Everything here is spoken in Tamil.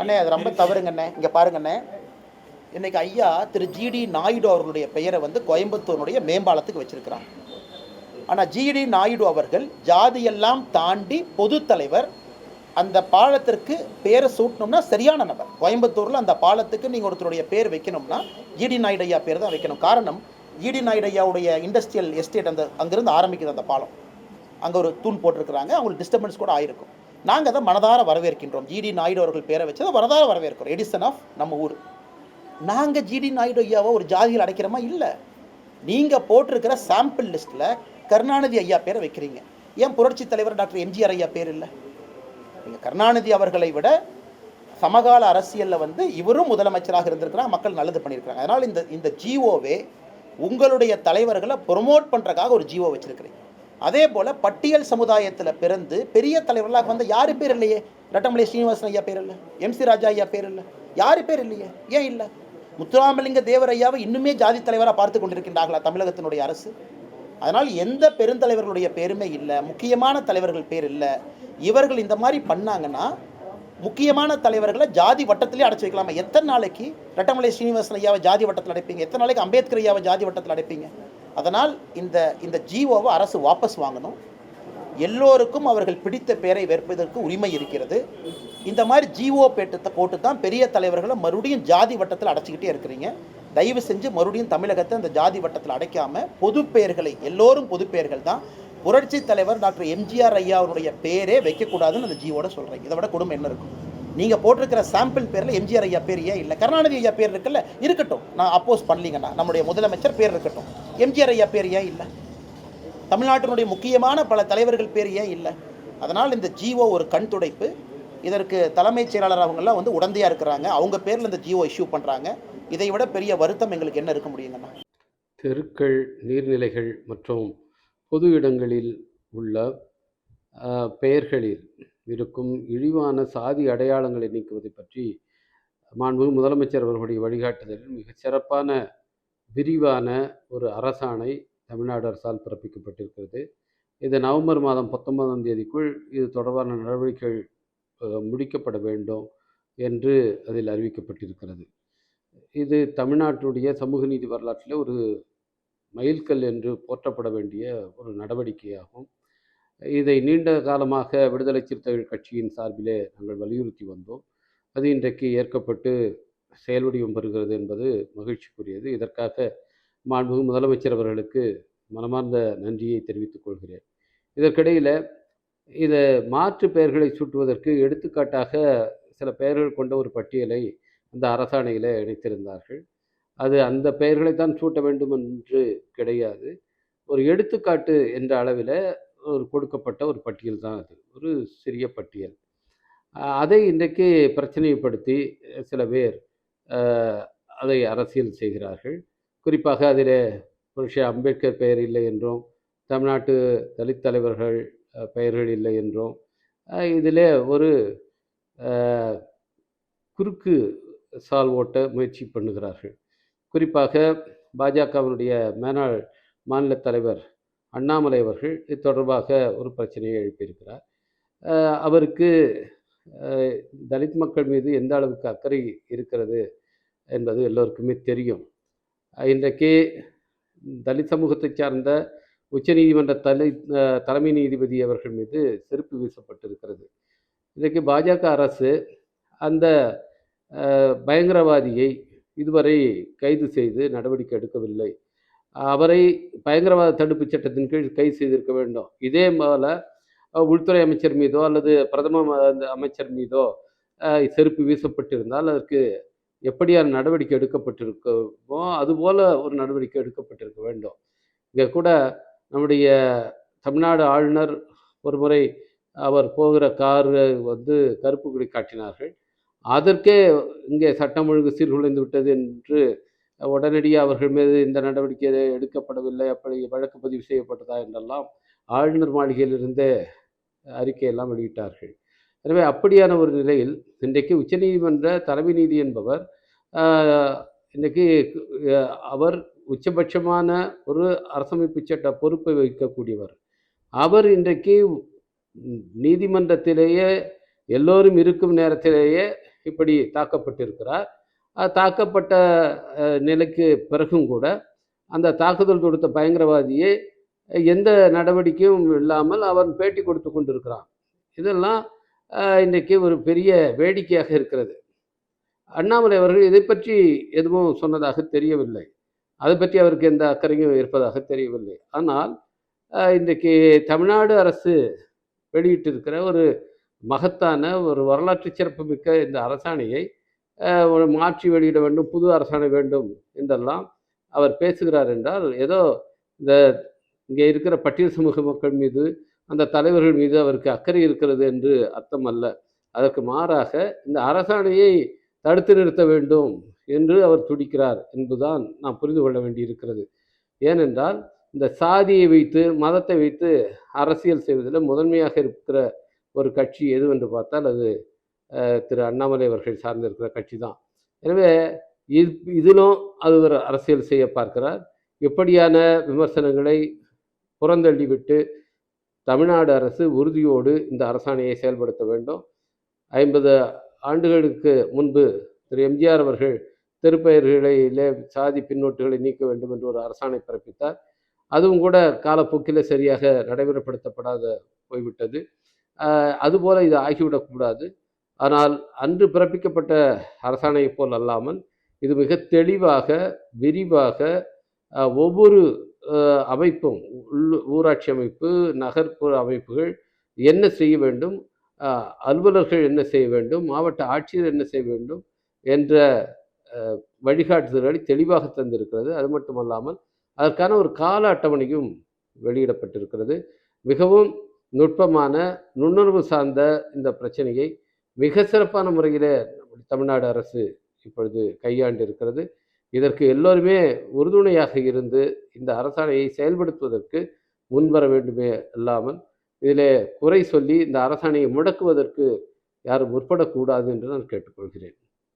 அண்ணே அது ரொம்ப தவறுங்கண்ணே. இங்கே பாருங்கண்ணே, இன்னைக்கு ஐயா திரு ஜிடி நாயுடு அவர்களுடைய பெயரை வந்து கோயம்புத்தூருடைய மேம்பாலத்துக்கு வச்சிருக்கிறாங்க. ஆனால் ஜிடி நாயுடு அவர்கள் ஜாதியெல்லாம் தாண்டி பொது தலைவர். அந்த பாலத்திற்கு பேரை சூட்டணும்னா சரியான நபர். கோயம்புத்தூரில் அந்த பாலத்துக்கு நீங்கள் ஒருத்தருடைய பேர் வைக்கணும்னா ஜிடி நாயுடு ஐயா பேர் தான் வைக்கணும். காரணம், ஜிடி நாயுடு ஐயாவுடைய இண்டஸ்ட்ரியல் எஸ்டேட் அங்கேருந்து ஆரம்பிக்குது அந்த பாலம். அங்கே ஒரு தூண் போட்டிருக்கிறாங்க, அவங்களுக்கு டிஸ்டர்பன்ஸ் கூட ஆயிருக்கும். நாங்கள் அதை மனதார வரவேற்கின்றோம். ஜிடி நாயுடு அவர்கள் பேரை வச்சு அதை மனதார வரவேற்கிறோம். எடிசன் ஆஃப் நம்ம ஊர். நாங்கள் ஜிடி நாயுடு ஐயாவை ஒரு ஜாதியில் அடைக்கிறோமா? இல்லை. நீங்கள் போட்டிருக்கிற சாம்பிள் லிஸ்ட்டில் கருணாநிதி ஐயா பேரை வைக்கிறீங்க. ஏன் புரட்சி தலைவர் டாக்டர் எம்ஜிஆர் ஐயா பேர் இல்லை? நீங்கள் கருணாநிதி அவர்களை விட சமகால அரசியலில் வந்து இவரும் முதலமைச்சராக இருந்திருக்கிறாங்க, மக்கள் நல்லது பண்ணியிருக்கிறாங்க. அதனால் இந்த ஜிஓவே உங்களுடைய தலைவர்களை ப்ரொமோட் பண்ணுறதுக்காக ஒரு ஜிஓ வச்சுருக்கிறீங்க. அதே போல் பட்டியல் சமுதாயத்தில் பிறந்து பெரிய தலைவர்களாக வந்து யார் பேர் இல்லையே? ரட்டமலை ஸ்ரீனிவாசன் ஐயா பேர் இல்லை, எம்சி ராஜா ஐயா பேர் இல்லை, யார் பேர் இல்லையே? ஏன் இல்லை? முத்துராமலிங்க தேவர் ஐயாவை இன்னுமே ஜாதி தலைவராக பார்த்து கொண்டிருக்கின்றார்களா தமிழகத்தினுடைய அரசு? அதனால் எந்த பெருந்தலைவர்களுடைய பேருமே இல்லை, முக்கியமான தலைவர்கள் பேர் இல்லை. இவர்கள் இந்த மாதிரி பண்ணாங்கன்னா முக்கியமான தலைவர்களை ஜாதி வட்டத்திலே அடைச்சி வைக்கலாமா? எத்தனை நாளைக்கு ரட்டமலை ஸ்ரீனிவாசன் ஐயாவை ஜாதி வட்டத்தில் அடைப்பீங்க? எத்தனை நாளைக்கு அம்பேத்கர் ஐயாவை ஜாதி வட்டத்தில் அடைப்பீங்க? அதனால் இந்த ஜிஓவை அரசு வாபஸ் வாங்கணும். எல்லோருக்கும் அவர்கள் பிடித்த பேரை வேற்பதற்கு உரிமை இருக்கிறது. இந்த மாதிரி ஜிஓ பேட்டத்தை போட்டு தான் பெரிய தலைவர்களை மறுபடியும் ஜாதி வட்டத்தில் அடைச்சிக்கிட்டே இருக்கிறீங்க. தயவு செஞ்சு மறுபடியும் தமிழகத்தை அந்த ஜாதி வட்டத்தில் அடைக்காமல் பொது பெயர்களை, எல்லோரும் பொது பெயர்கள் தான். புரட்சி தலைவர் டாக்டர் எம்ஜிஆர் ஐயாவுடைய பேரே வைக்கக்கூடாதுன்னு அந்த ஜிஓட சொல்கிறீங்க. இதை விட கொடுமை என்ன இருக்கும்? நீங்கள் போட்டிருக்கிற சாம்பிள் பேரில் எம்ஜிஆர் ஐயா பேர் ஏன் இல்லை? கருணாநிதி ஐயா பேர் இருக்குல்ல, இருக்கட்டும், நான் அப்போஸ் பண்ணலீங்கண்ணா. நம்முடைய முதலமைச்சர் பேர் இருக்கட்டும். எம்ஜிஆர் ஐயா பேர் ஏன் இல்லை? தமிழ்நாட்டினுடைய முக்கியமான பல தலைவர்கள் பேர் ஏன் இல்லை? அதனால் இந்த ஜிஓ ஒரு கண் துடைப்பு. இதற்கு தலைமைச் செயலாளர் அவங்கெல்லாம் வந்து உடந்தையாக இருக்கிறாங்க. அவங்க பேரில் இந்த ஜிஓ இஷ்யூ பண்ணுறாங்க. இதை விட பெரிய வருத்தம் எங்களுக்கு என்ன இருக்க முடியுங்கண்ணா? தெருக்கள், நீர்நிலைகள் மற்றும் பொது இடங்களில் உள்ள பெயர்களில் இருக்கும் இழிவான சாதி அடையாளங்களை நீக்குவதை பற்றி மாண்புமிகு முதலமைச்சர் அவர்களுடைய வழிகாட்டுதலில் மிகச் சிறப்பான விரிவான ஒரு அரசாணை தமிழ்நாடு அரசால் பிறப்பிக்கப்பட்டிருக்கிறது. இது நவம்பர் மாதம் 19ஆம் தேதிக்குள் இது தொடர்பான நடவடிக்கைகள் முடிக்கப்பட வேண்டும் என்று அதில் அறிவிக்கப்பட்டிருக்கிறது. இது தமிழ்நாட்டுடைய சமூக நீதி வரலாற்றில் ஒரு மைல்கல் என்று போற்றப்பட வேண்டிய ஒரு நடவடிக்கையாகும். இதை நீண்ட காலமாக விடுதலை சிறுத்தைகள் கட்சியின் சார்பிலே நாங்கள் வலியுறுத்தி வந்தோம். அது இன்றைக்கு ஏற்கப்பட்டு செயல் வடிவம் பெறுகிறது என்பது மகிழ்ச்சிக்குரியது. இதற்காக மாண்புமிகு முதலமைச்சர் அவர்களுக்கு மனமார்ந்த நன்றியை தெரிவித்துக் கொள்கிறேன். இதற்கிடையில் இதை மாற்று பெயர்களை சூட்டுவதற்கு எடுத்துக்காட்டாக சில பெயர்கள் கொண்ட ஒரு பட்டியலை அந்த அரசாணையில் இணைத்திருந்தார்கள். அது அந்த பெயர்களைத்தான் சூட்ட வேண்டும் என்று கிடையாது. ஒரு எடுத்துக்காட்டு என்ற அளவில் ஒரு கொடுக்கப்பட்ட ஒரு பட்டியல் தான் அது, ஒரு சிறிய பட்டியல். அதை இன்றைக்கு பிரச்சனைப்படுத்தி சில பேர் அதை அரசியல் செய்கிறார்கள். குறிப்பாக அதில் புரட்சி அம்பேத்கர் பெயர் இல்லை என்றும், தமிழ்நாட்டு தலித் தலைவர்கள் பெயர்கள் இல்லை என்றும், இதில் ஒரு குறுக்கு சால் ஓட்ட முயற்சி பண்ணுகிறார்கள். குறிப்பாக பாஜகவினுடைய மேனாள் மாநில தலைவர் அண்ணாமலை அவர்கள் இது தொடர்பாக ஒரு பிரச்சனையை எழுப்பியிருக்கிறார். அவருக்கு தலித் மக்கள் மீது எந்த அளவுக்கு அக்கறை இருக்கிறது என்பது எல்லோருக்குமே தெரியும். இன்றைக்கு தலித் சமூகத்தை சார்ந்த உச்சநீதிமன்ற தலைமை நீதிபதி அவர்கள் மீது செருப்பு வீசப்பட்டிருக்கிறது. இன்றைக்கு பாஜக அரசு அந்த பயங்கரவாதியை இதுவரை கைது செய்து நடவடிக்கை எடுக்கவில்லை. அவரை பயங்கரவாத தடுப்பு சட்டத்தின் கீழ் கைது செய்திருக்க வேண்டும். இதே போல உள்துறை அமைச்சர் மீதோ அல்லது பிரதம அமைச்சர் மீதோ செருப்பு வீசப்பட்டிருந்தால் அதற்கு எப்படியான நடவடிக்கை எடுக்கப்பட்டிருக்கோ அதுபோல் ஒரு நடவடிக்கை எடுக்கப்பட்டிருக்க வேண்டும். இங்கே கூட நம்முடைய தமிழ்நாடு ஆளுநர் ஒரு முறை அவர் போகிற காரை வந்து கருப்பு கொடி காட்டினார்கள். அதற்கே இங்கே சட்டம் ஒழுங்கு சீர்குலைந்து விட்டது என்று உடனடியாக அவர்கள் மீது இந்த நடவடிக்கை எடுக்கப்படவில்லை, அப்படி வழக்கு பதிவு செய்யப்பட்டதா என்றெல்லாம் ஆளுநர் மாளிகையிலிருந்தே அறிக்கையெல்லாம் வெளியிட்டார்கள். எனவே அப்படியான ஒரு நிலையில் இன்றைக்கு உச்சநீதிமன்ற தலைமை நீதி என்பவர் இன்றைக்கு அவர் உச்சபட்சமான ஒரு அரசமைப்பு சட்ட பொறுப்பை வகிக்கக்கூடியவர். அவர் இன்றைக்கு நீதிமன்றத்திலேயே எல்லோரும் இருக்கும் நேரத்திலேயே இப்படி தாக்கப்பட்டிருக்கிறார். தாக்கப்பட்ட நிலைக்கு பிறகும் கூட அந்த தாக்குதல் தொடுத்த பயங்கரவாதியை எந்த நடவடிக்கையும் இல்லாமல் அவன் பேட்டி கொடுத்து கொண்டிருக்கிறான். இதெல்லாம் இன்றைக்கு ஒரு பெரிய வேடிக்கையாக இருக்கிறது. அண்ணாமலை அவர்கள் இதை பற்றி எதுவும் சொன்னதாக தெரியவில்லை. அதை பற்றி அவருக்கு எந்த அக்கறையும் இருப்பதாக தெரியவில்லை. ஆனால் இன்றைக்கு தமிழ்நாடு அரசு வெளியிட்டிருக்கிற ஒரு மகத்தான ஒரு வரலாற்று சிறப்புமிக்க இந்த அரசாணையை ஒரு மாற்றி வெளியிட வேண்டும், புது அரசாணை வேண்டும் என்றெல்லாம் அவர் பேசுகிறார் என்றால், ஏதோ இந்த இங்கே இருக்கிற பட்டியல் சமூக மக்கள் மீது, அந்த தலைவர்கள் மீது அவருக்கு அக்கறை இருக்கிறது என்று அர்த்தம் அல்ல. அதற்கு மாறாக இந்த அரசாணையை தடுத்து நிறுத்த வேண்டும் என்று அவர் துடிக்கிறார் என்பதுதான் நாம் புரிந்து கொள்ள வேண்டியிருக்கிறது. ஏனென்றால் இந்த சாதியை வைத்து, மதத்தை வைத்து அரசியல் செய்வதில் முதன்மையாக இருக்கிற ஒரு கட்சி எதுவென்று பார்த்தால் அது திரு அண்ணாமலை அவர்கள் சார்ந்திருக்கிற கட்சி தான். எனவே இதிலும் அது ஒரு அரசியல் செய்ய பார்க்கிறார். இப்படியான விமர்சனங்களை புறந்தள்ளிவிட்டு தமிழ்நாடு அரசு உறுதியோடு இந்த அரசாணையை செயல்படுத்த வேண்டும். 50 ஆண்டுகளுக்கு முன்பு திரு எம்ஜிஆர் அவர்கள் தெருப்பெயர்களிலே சாதி பின்னோட்டுகளை நீக்க வேண்டும் என்று ஒரு அரசாணை பிறப்பித்தார். அதுவும் கூட காலப்போக்கில் சரியாக நடைமுறைப்படுத்தப்படாத போய்விட்டது. அதுபோல இது ஆகிவிடக்கூடாது. ஆனால் அன்று பிறப்பிக்கப்பட்ட அரசாணையைப் போல் அல்லாமல் இது மிக தெளிவாக, விரிவாக ஒவ்வொரு அமைப்பும், ஊராட்சி அமைப்பு, நகர்ப்புற அமைப்புகள் என்ன செய்ய வேண்டும், அலுவலர்கள் என்ன செய்ய வேண்டும், மாவட்ட ஆட்சியர் என்ன செய்ய வேண்டும் என்ற வழிகாட்டுதல்களை தெளிவாக தந்திருக்கிறது. அது மட்டுமல்லாமல் அதற்கான ஒரு கால அட்டவணையும் வெளியிடப்பட்டிருக்கிறது. மிகவும் நுட்பமான, நுண்ணுணர்வு சார்ந்த இந்த பிரச்சனையை மிக சிறப்பான முறையில் தமிழ்நாடு அரசு இப்பொழுது கையாண்டு இருக்கிறது. இதற்கு எல்லோருமே உறுதுணையாக இருந்து இந்த அரசாணையை செயல்படுத்துவதற்கு முன்வர வேண்டுமே அல்லாமல் இதில் குறை சொல்லி இந்த அரசாணையை முடக்குவதற்கு யாரும் முற்படக்கூடாது என்று நான் கேட்டுக்கொள்கிறேன்.